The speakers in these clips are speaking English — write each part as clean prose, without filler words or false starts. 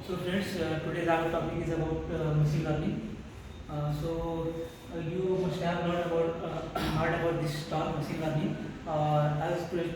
So friends, today's our topic is about machine learning. You must have heard about this term machine learning. As today's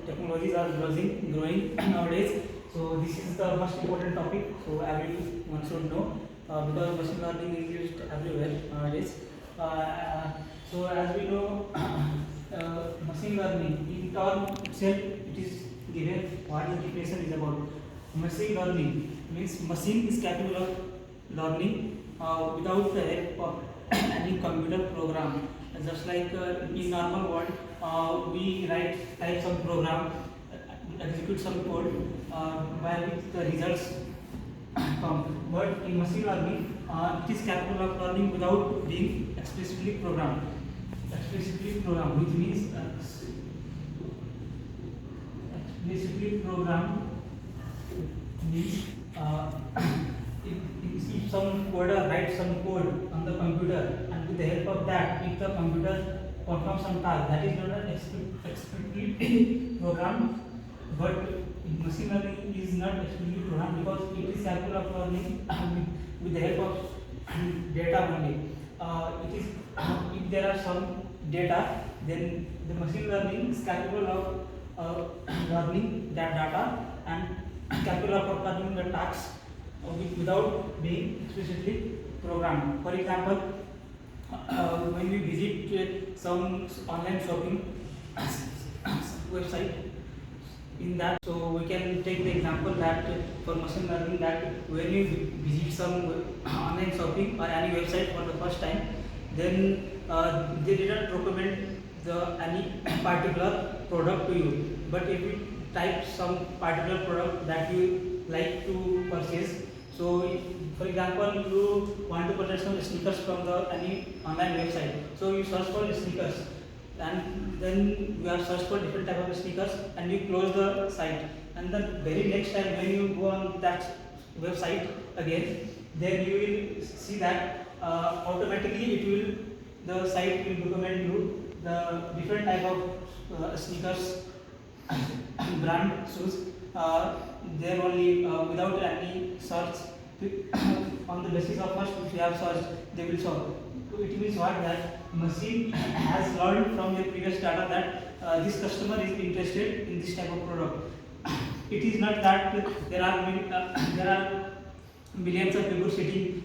technologies are growing nowadays. So this is the most important topic. So everyone should know because machine learning is used everywhere nowadays. As we know, machine learning in term itself it is given what the definition is about. Machine learning means machine is capable of learning without the help of any computer program. Just like in normal world, we type some program, execute some code by which the results come. But in machine learning, it is capable of learning without being explicitly programmed. Explicitly programmed, which means explicitly programmed means if some coder writes some code on the computer, and with the help of that, if the computer performs some task, that is not explicitly programmed. But machine learning is not explicitly programmed because it is capable of learning with the help of data only. It is if there are some data, then the machine learning is capable of learning that data and capable of performing the tasks without being explicitly programmed. For example, when we visit some online shopping website, in that, so we can take the example that for machine learning, that when you visit some online shopping or any website for the first time, then they didn't recommend any particular product to you. But if you type some particular product that you like to purchase, so for example, you want to purchase some sneakers from any online website, so you search for sneakers, and then you have searched for different type of sneakers, and you close the site, and the very next time when you go on that website again, then you will see that automatically the site will recommend you the different type of sneakers brand shoes there only without any search. On the basis of first if you have searched, they will show. So it means what, that machine has learned from your previous data that this customer is interested in this type of product. It is not that there are millions of people sitting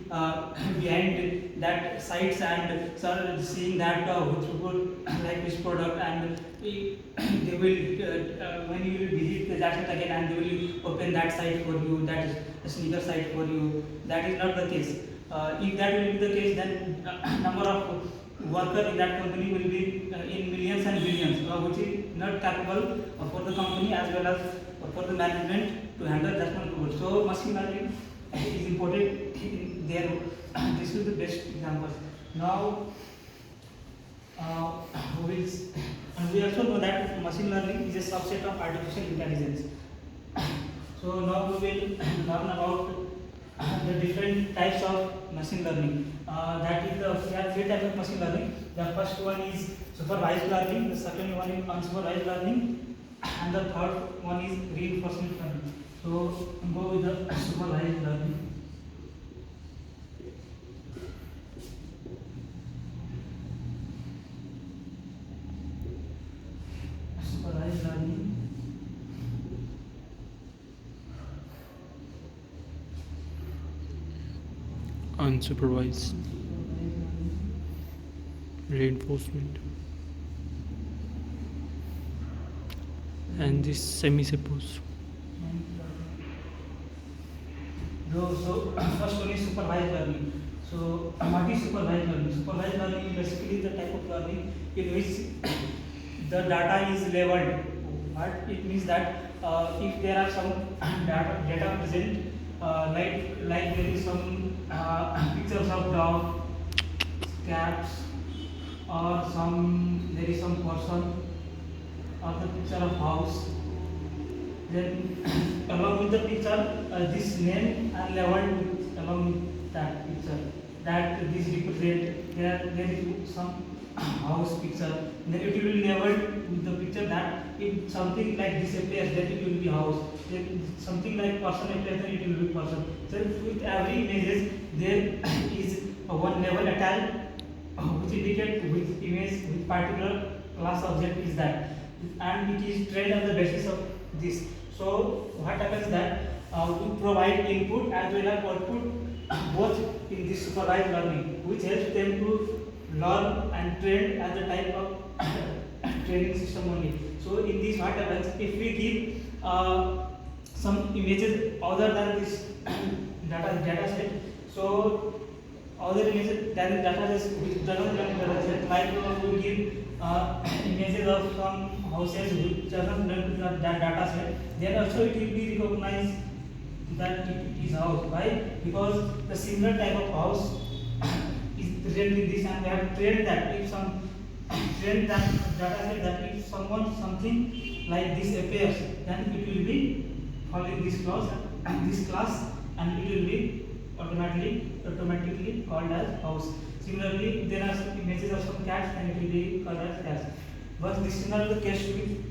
behind that sites and seeing that which people like this product, and they will when you will visit that site again, and they will open that site for you, that is a sneaker site for you. That is not the case. If that will be the case, then number of workers in that company will be in millions and billions, which is not capable for the company as well as for the management to handle that much people. So machine learning is important in there. This is the best example. Now, we also know that machine learning is a subset of artificial intelligence. So now we will learn about the different types of machine learning. That is we have three types of machine learning. The first one is supervised learning, the second one is unsupervised learning, and the third one is reinforcement learning. So go with the supervised learning. Supervised learning. Unsupervised reinforcement, and this semi-supposed. So first one is supervised learning. So what is supervised learning? Supervised learning is basically the type of learning in which the data is labeled. What it means that if there are some data present, like there is some pictures of dog, cats, or there is some person, or the picture of house. Then along with the picture, this name are labeled along with that picture. That this represent there is some house picture, then it will be labeled with the picture that if something like this appears, then it will be house. Then something like person appears, then it will be person. So with every images there is one label attached which indicate which image, which particular class object is that, and it is trained on the basis of this. So what happens that we provide input as well as output both in this supervised learning, which helps them to learn and train as a type of training system only. So in this what happens, if we give some images other than this data set, so other images than data set which doesn't belong to data set, like we give images of some houses which doesn't belong to that data set, then also it will be recognized that it is house. Why? Because the similar type of house is present in this, and we have trained that if some trained that data set that if something like this appears, then it will be following this clause and this class, and it will be automatically called as house. Similarly, if there are some images of some cats, then it will be called as cats. But this is not the case with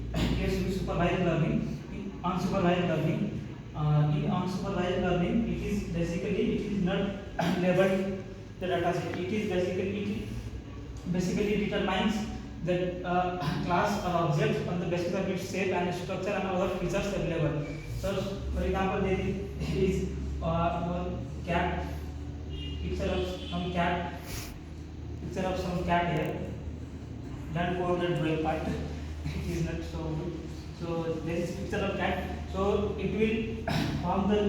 supervised learning. In unsupervised learning, in unsupervised learning, it is not labeled the data set. It basically determines the class or object on the basis of its shape and structure and other features available. So, for example, there is one cat, picture of some cat here. Don't go the drawing part. It is not so good. So there is picture of cat. So it will form the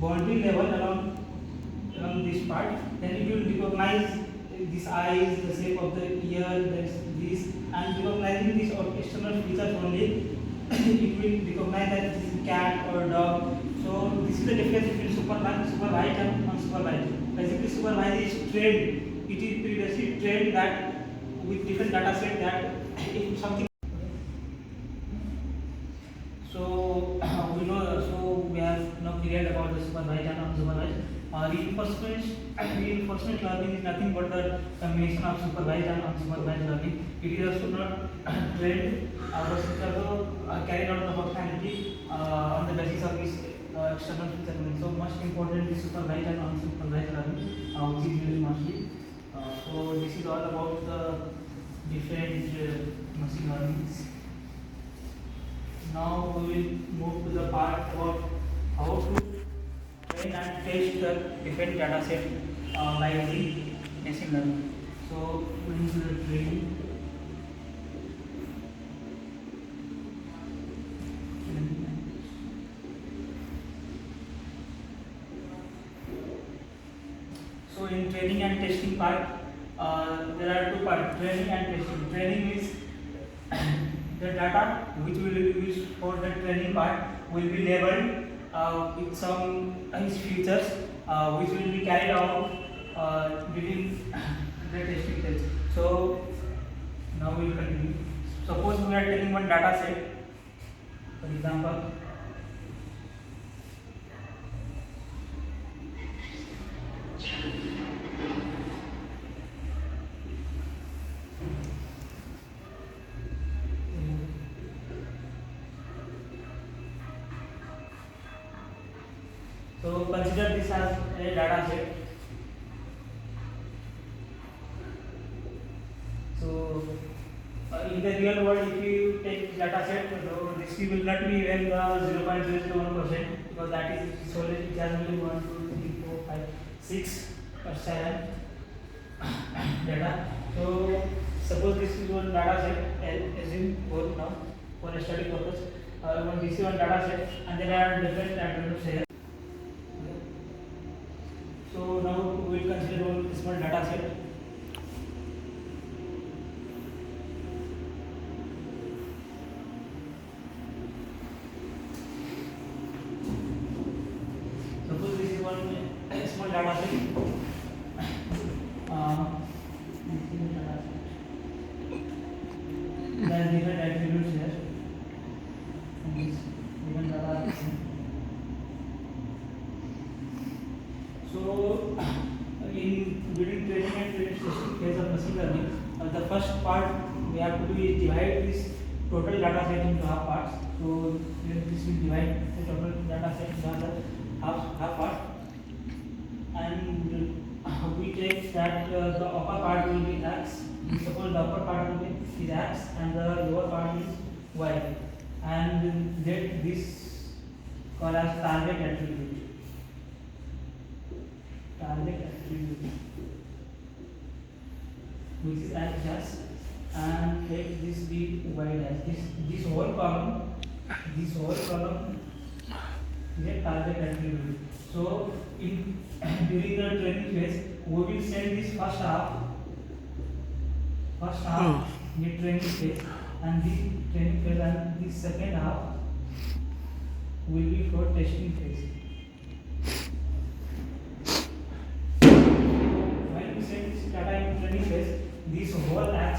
boundary level along this part. Then it will recognize this eyes, the shape of the ear, this, and recognizing these external features only, it will recognize that this is cat or dog. So this is the difference between supervised and unsupervised. Basically, supervised is trained. It is previously trained that with different data set that if something. So we have now cleared about the supervised and unsupervised. Reinforcement learning is nothing but the combination of supervised and unsupervised learning. It is also not trained, but it also carried out the functionality on the basis of its external feature. So most important is supervised and unsupervised learning, which is used mostly. So this is all about the different machine learnings. Now we will move to the part about how to train and test the different data set by using machine learning. So we will do the training. So in training and testing part, there are two parts: training and testing. Training is the data which we will use for the training part will be labeled with some features which will be carried out during the testing test. So now we will continue. Suppose we are taking one data set, for example. So consider this as a data set. So in the real world, if you take data set, so this will not be even 0.001%, because that is solely it has only 1, 2, 3, 4, 5, 6 or 7 data. So suppose this is one data set, assume both now for a study purpose. This is one data set, and there are different attributes here. So now we will consider one small data set. Suppose this is one small data set. There are different attributes here. And this given data. So, in during training and testing phase of machine learning, the first first part we have to do is divide this total data set into half parts. So this will divide the total data set into the half part, and we take that the upper part will be x. Suppose the upper part will be is x and the lower part is y, and get this called as target attribute. Target attribute, which is x dash, and take this be y dash. This whole column is a target attribute. So in during the training phase, we will send this first half in the training phase, and this training phase and this second half will be for testing phase. When we send this data in training phase, this whole x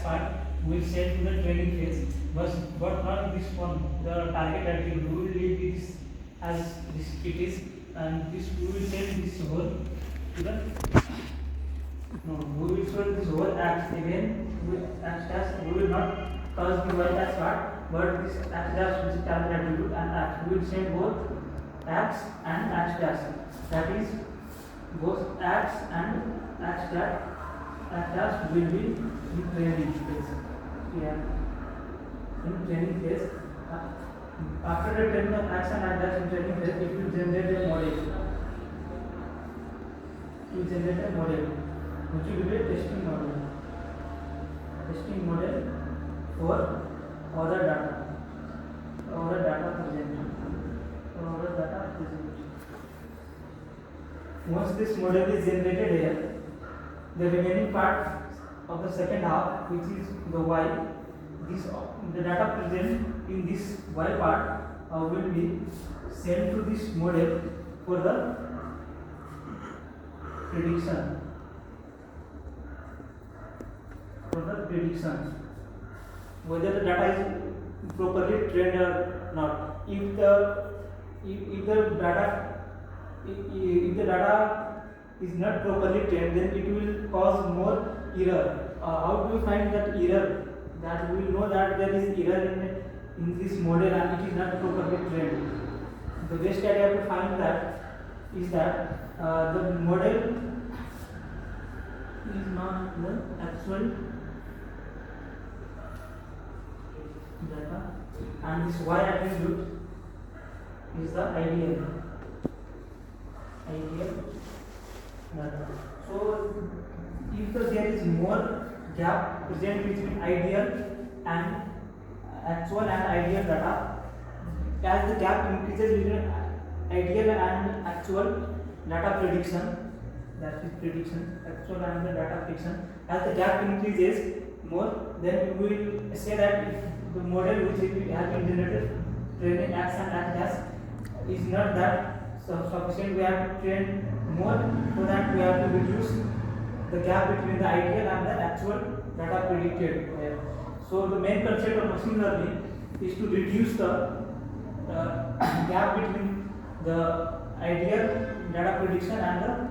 part will send to the training phase, but not this one. The target attribute we will leave this as this it is, and this we will send this whole to the we will show this whole x again with x dash. We will not touch the y dash part, but this x dash which is target attribute and x. We will send both x and x dash. That is both x and x dash will be in training phase. Here in training phase, after the training of x and x dash in training phase, it will generate a model. Which will be a testing model for other data present. Once this model is generated here, the remaining part of the second half, which is the y, the data present in this y part will be sent to this model for the prediction. Whether the data is properly trained or not. If the data is not properly trained, then it will cause more error. How do you find that error? That we will know that there is error in this model and it is not properly trained. The best idea to find that is that the model is not the actual data, and this y attribute is the ideal data. So if there is more gap present between ideal and actual and ideal data, as the gap increases between ideal and actual data prediction, that is prediction, actual and the data prediction, as the gap increases more, then we will say that if the model which has been generated training x and x dash is not that sufficient, we have to train more, so that we have to reduce the gap between the ideal and the actual data predicted. So the main concept of machine learning is to reduce the gap between the ideal data prediction and the